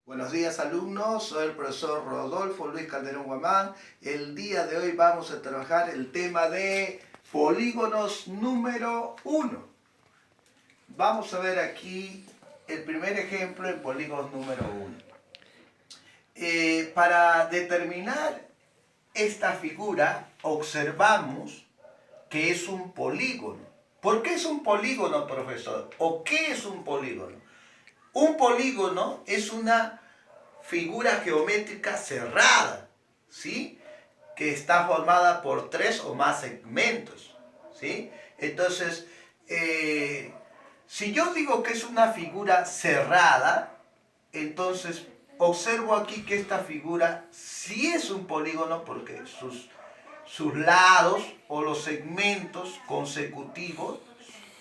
Buenos días alumnos, soy el profesor Rodolfo Luis Calderón Guamán. El día de hoy vamos a trabajar el tema de polígonos número 1. Vamos a ver aquí el primer ejemplo en polígonos número 1. Para determinar esta figura observamos que es un polígono. ¿Por qué es un polígono, profesor? ¿O qué es un polígono? Un polígono es una figura geométrica cerrada, ¿sí? Que está formada por 3 o más segmentos, ¿sí? Entonces, si yo digo que es una figura cerrada, entonces observo aquí que esta figura sí es un polígono porque sus lados o los segmentos consecutivos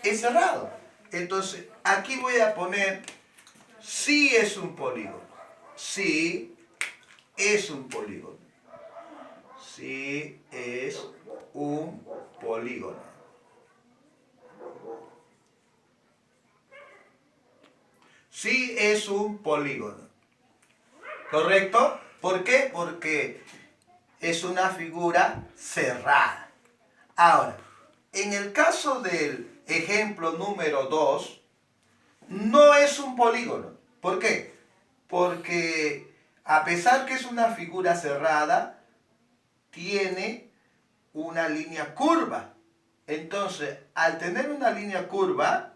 es cerrado. Entonces, aquí voy a poner sí es un polígono. Sí es un polígono. Sí es un polígono. Sí es un polígono. ¿Correcto? ¿Por qué? Porque es una figura cerrada. Ahora, en el caso del ejemplo número 2, no es un polígono. ¿Por qué? Porque a pesar que es una figura cerrada, tiene una línea curva. Entonces, al tener una línea curva,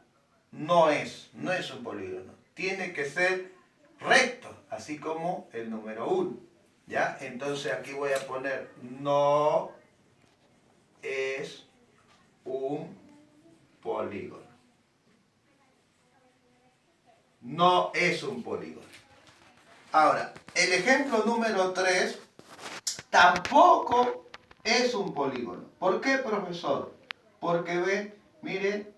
no es un polígono. Tiene que ser recto, así como el número 1. ¿Ya? Entonces aquí voy a poner no es un polígono. No es un polígono. Ahora, el ejemplo número 3 tampoco es un polígono. ¿Por qué, profesor? Porque ve, miren,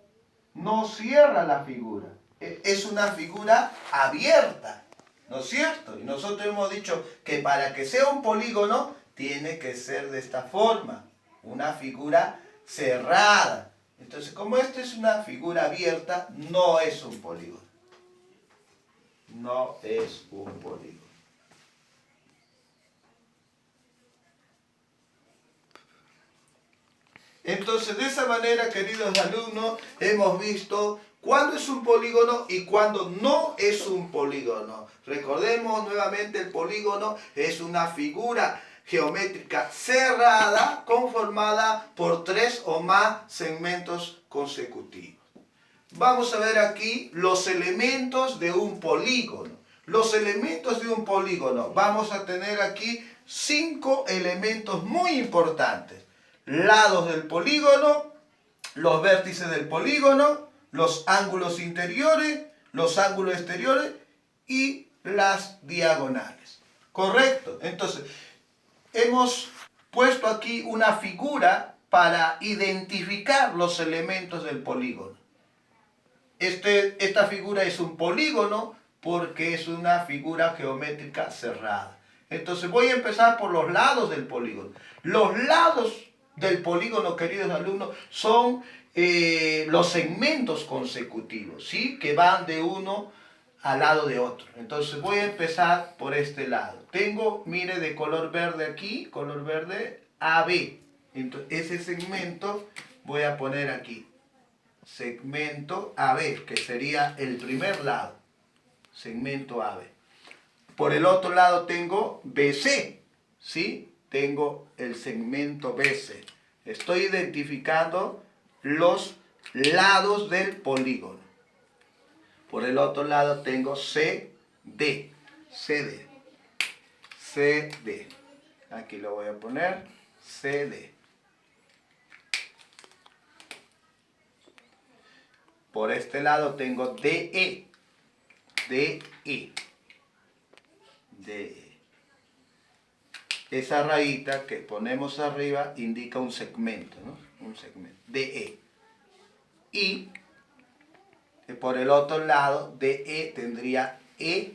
no cierra la figura. Es una figura abierta, ¿no es cierto? Y nosotros hemos dicho que para que sea un polígono tiene que ser de esta forma, una figura cerrada. Entonces, como esta es una figura abierta, no es un polígono. No es un polígono. Entonces, de esa manera, queridos alumnos, hemos visto cuándo es un polígono y cuándo no es un polígono. Recordemos nuevamente, el polígono es una figura geométrica cerrada conformada por 3 o más segmentos consecutivos. Vamos a ver aquí los elementos de un polígono. Los elementos de un polígono. Vamos a tener aquí 5 elementos muy importantes. Lados del polígono, los vértices del polígono, los ángulos interiores, los ángulos exteriores y las diagonales. ¿Correcto? Entonces, hemos puesto aquí una figura para identificar los elementos del polígono. Esta figura es un polígono porque es una figura geométrica cerrada. Entonces voy a empezar por los lados del polígono. Los lados del polígono, queridos alumnos, son los segmentos consecutivos, ¿sí? Que van de uno al lado de otro. Entonces voy a empezar por este lado. Tengo, mire, de color verde aquí, color verde AB. Entonces ese segmento voy a poner aquí. Segmento AB, que sería el primer lado. Segmento AB. Por el otro lado tengo BC, ¿sí? Tengo el segmento BC. Estoy identificando los lados del polígono. Por el otro lado tengo CD. CD. CD. Aquí lo voy a poner. CD. Por este lado tengo DE. DE. DE. Esa rayita que ponemos arriba indica un segmento, ¿no? Un segmento. DE. Y por el otro lado, DE tendría EA.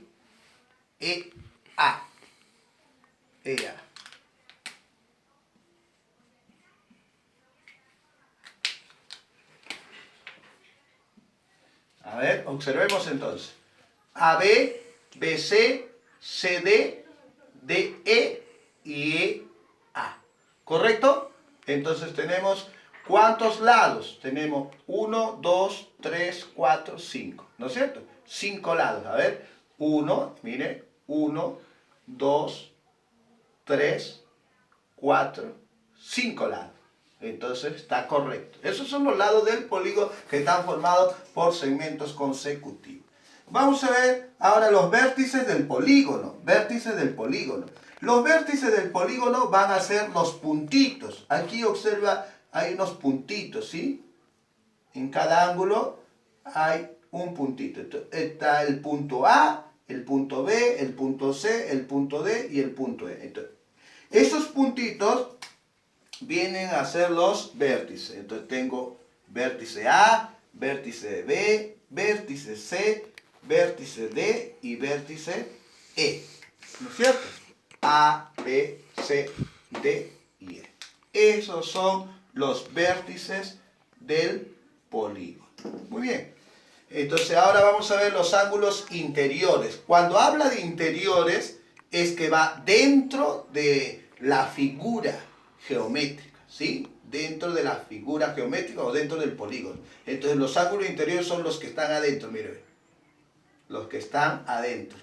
EA. A ver, observemos entonces. AB, BC, CD, DE y EA. ¿Correcto? Entonces tenemos, ¿cuántos lados? Tenemos 1, 2, 3, 4, 5. ¿No es cierto? 5 lados. A ver, 1, mire, 1, 2, 3, 4, 5 lados. Entonces está correcto. Esos son los lados del polígono que están formados por segmentos consecutivos. Vamos a ver ahora los vértices del polígono. Vértices del polígono. Los vértices del polígono van a ser los puntitos. Aquí observa, hay unos puntitos, ¿sí? En cada ángulo hay un puntito. Está el punto A, el punto B, el punto C, el punto D y el punto E. Entonces, esos puntitos vienen a ser los vértices. Entonces tengo vértice A, vértice B, vértice C, vértice D y vértice E. ¿No es cierto? A, B, C, D y E. Esos son los vértices del polígono. Muy bien. Entonces ahora vamos a ver los ángulos interiores. Cuando habla de interiores es que va dentro de la figura geométrica, ¿sí? Dentro de la figura geométrica o dentro del polígono. Entonces los ángulos interiores son los que están adentro, mire. Los que están adentro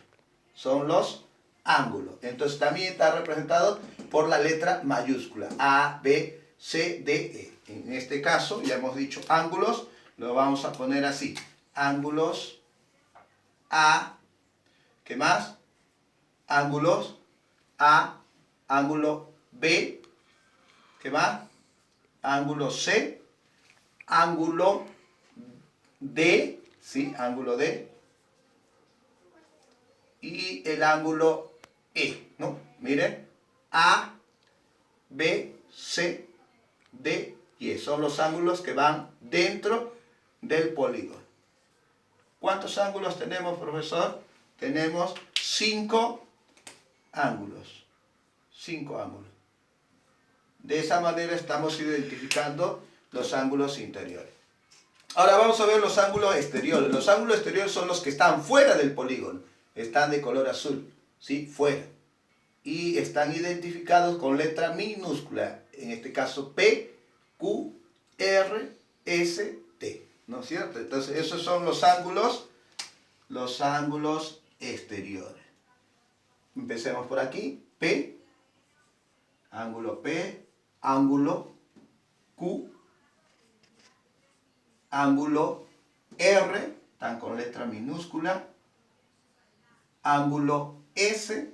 son los ángulos. Entonces también está representado por la letra mayúscula A, B, C, D, E. En este caso, ya hemos dicho ángulos, lo vamos a poner así. Ángulos A, ¿qué más? Ángulos A, ángulo B, ¿qué más? Ángulo C, ángulo D, ¿sí? Ángulo D. Y el ángulo E, ¿no? Miren, A, B, C, D y E. Son los ángulos que van dentro del polígono. ¿Cuántos ángulos tenemos, profesor? Tenemos 5 ángulos. 5 ángulos. De esa manera estamos identificando los ángulos interiores. Ahora vamos a ver los ángulos exteriores. Los ángulos exteriores son los que están fuera del polígono. Están de color azul, ¿sí? Fuera. Y están identificados con letra minúscula. En este caso P, Q, R, S, T. ¿No es cierto? Entonces esos son los ángulos exteriores. Empecemos por aquí. P, ángulo P, ángulo Q, ángulo R, están con letra minúscula, ángulo S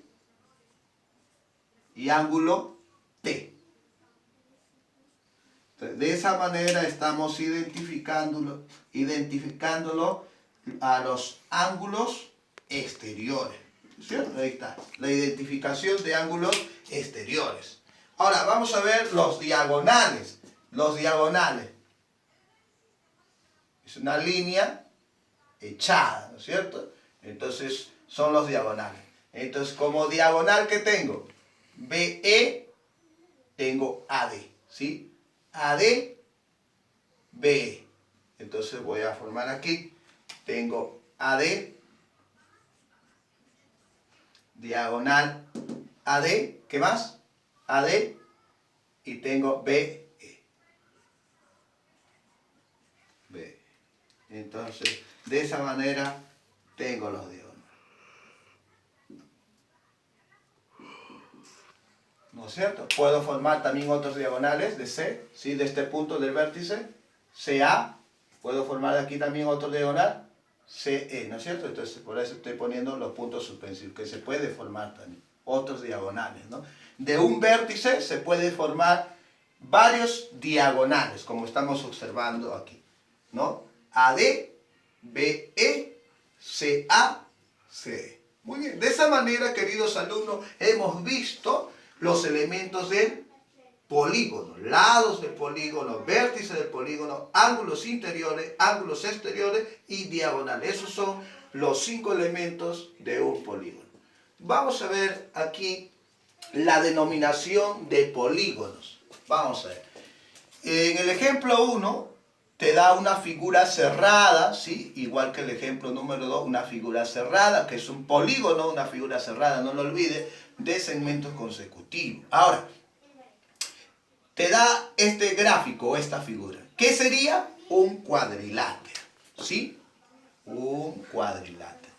y ángulo T. Entonces, de esa manera estamos identificándolo a los ángulos exteriores. ¿Cierto? Ahí está, la identificación de ángulos exteriores. Ahora vamos a ver los diagonales. Los diagonales. Es una línea echada, ¿no es cierto? Entonces son los diagonales. Entonces como diagonal que tengo, BE, tengo AD, ¿sí? AD, BE. Entonces voy a formar aquí, tengo AD, diagonal AD, ¿qué más? AD y tengo BE. BE. Entonces, de esa manera tengo los diagonales. ¿No es cierto? Puedo formar también otros diagonales de C, ¿sí? De este punto del vértice, CA. Puedo formar aquí también otro diagonal, CE, ¿no es cierto? Entonces, por eso estoy poniendo los puntos suspensivos, que se puede formar también otros diagonales, ¿no? De un vértice se puede formar varios diagonales, como estamos observando aquí, ¿no? AD, BE, CA, CE. Muy bien, de esa manera, queridos alumnos, hemos visto los elementos del polígono, lados del polígono, vértices del polígono, ángulos interiores, ángulos exteriores y diagonales. Esos son los 5 elementos de un polígono. Vamos a ver aquí la denominación de polígonos. Vamos a ver. En el ejemplo 1 te da una figura cerrada, ¿sí? Igual que el ejemplo número 2, una figura cerrada, que es un polígono, una figura cerrada, no lo olvides, de segmentos consecutivos. Ahora, te da este gráfico, esta figura. ¿Qué sería? Un cuadrilátero, ¿sí? Un cuadrilátero.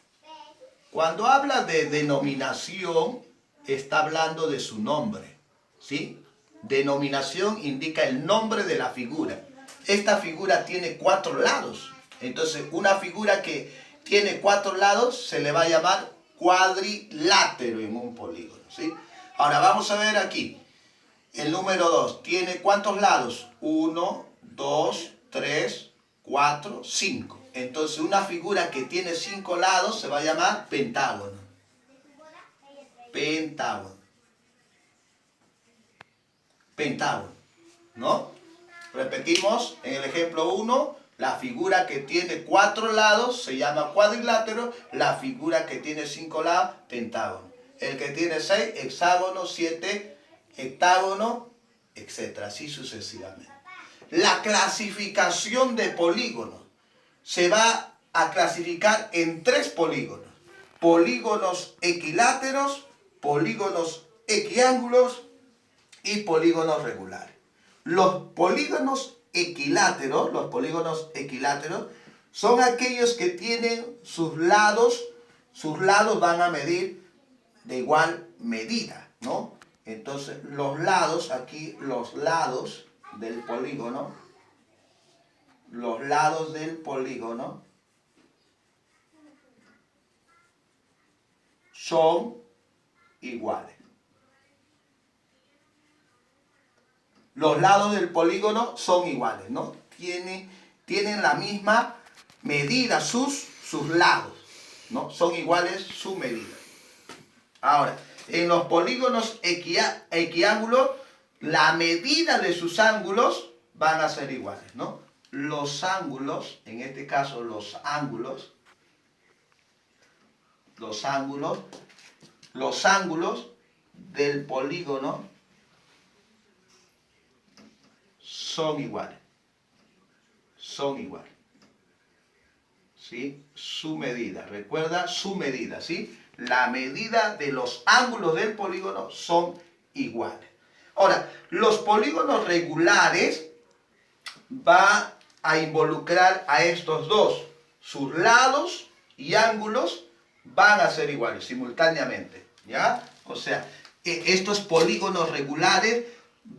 Cuando habla de denominación, está hablando de su nombre, ¿sí? Denominación indica el nombre de la figura. Esta figura tiene 4 lados. Entonces, una figura que tiene 4 lados se le va a llamar cuadrilátero en un polígono, ¿sí? Ahora, vamos a ver aquí. El número 2, ¿tiene cuántos lados? 1, 2, 3, 4, 5. Entonces, una figura que tiene 5 lados se va a llamar pentágono. Pentágono. Pentágono, ¿no? Repetimos, en el ejemplo 1, la figura que tiene 4 lados se llama cuadrilátero, la figura que tiene 5 lados, pentágono. El que tiene 6, hexágono, 7, hectágono, etc. Así sucesivamente. La clasificación de polígonos se va a clasificar en 3 polígonos. Polígonos equiláteros, polígonos equiángulos y polígonos regulares. Los polígonos equiláteros son aquellos que tienen sus lados van a medir de igual medida, ¿no? Entonces, los lados del polígono, son iguales. Los lados del polígono son iguales, ¿no? Tienen la misma medida, sus lados, ¿no? Son iguales su medida. Ahora, en los polígonos equiángulos, la medida de sus ángulos van a ser iguales, ¿no? Los ángulos, en este caso los ángulos del polígono son iguales, ¿sí? Su medida, recuerda su medida, ¿sí? La medida de los ángulos del polígono son iguales. Ahora, los polígonos regulares va a involucrar a estos dos. Sus lados y ángulos van a ser iguales simultáneamente, ¿ya? O sea, estos polígonos regulares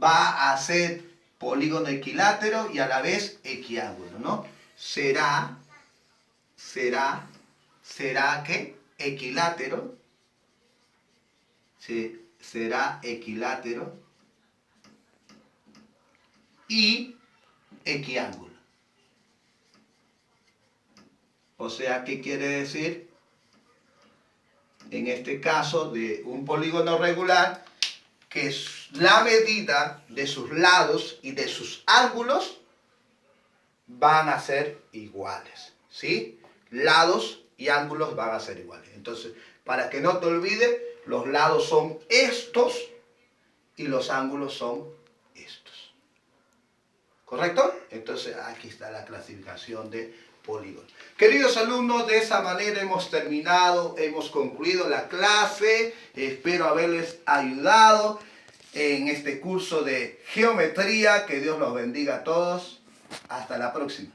va a ser polígono equilátero y a la vez equiángulo, ¿no? Será que equilátero, será equilátero y equiángulo. O sea, ¿qué quiere decir? En este caso de un polígono regular, que la medida de sus lados y de sus ángulos van a ser iguales, ¿sí? Lados y ángulos van a ser iguales. Entonces, para que no te olvides, los lados son estos y los ángulos son estos. ¿Correcto? Entonces, aquí está la clasificación de polígonos. Queridos alumnos, de esa manera hemos terminado, hemos concluido la clase. Espero haberles ayudado en este curso de geometría. Que Dios los bendiga a todos. Hasta la próxima.